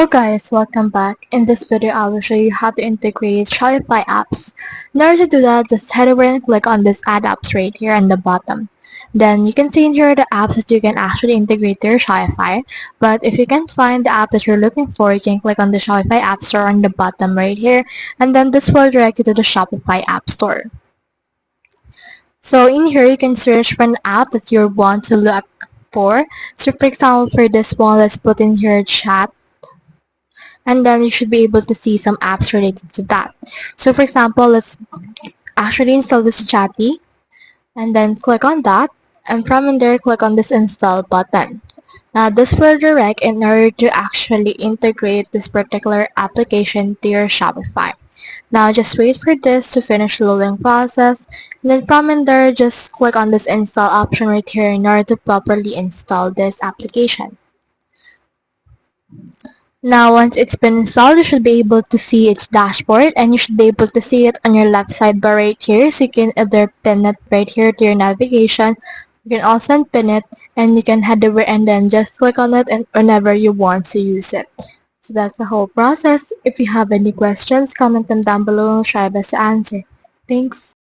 Hello guys, welcome back. In this video, I will show you how to integrate Shopify apps. In order to do that, just head over and click on this Add Apps right here on the bottom. Then you can see in here the apps that you can actually integrate to your Shopify. But if you can't find the app that you're looking for, you can click on the Shopify App Store on the bottom right here, and then this will direct you to the Shopify App Store. So in here, you can search for an app that you want to look for. So for example, for this one, let's put in here chat, and then you should be able to see some apps related to that. So for example, let's actually install this Chatty, and then click on that, and from in there click on this install button. Now this will direct in order to actually integrate this particular application to your Shopify. Now just wait for this to finish the loading process, and then from in there just click on this install option right here in order to properly install this application. Now, once it's been installed, you should be able to see its dashboard, and you should be able to see it on your left sidebar right here. So you can either pin it right here to your navigation. You can also pin it, and you can head over and then just click on it and whenever you want to use it. So that's the whole process. If you have any questions, comment them down below and I'll try my best to answer. Thanks.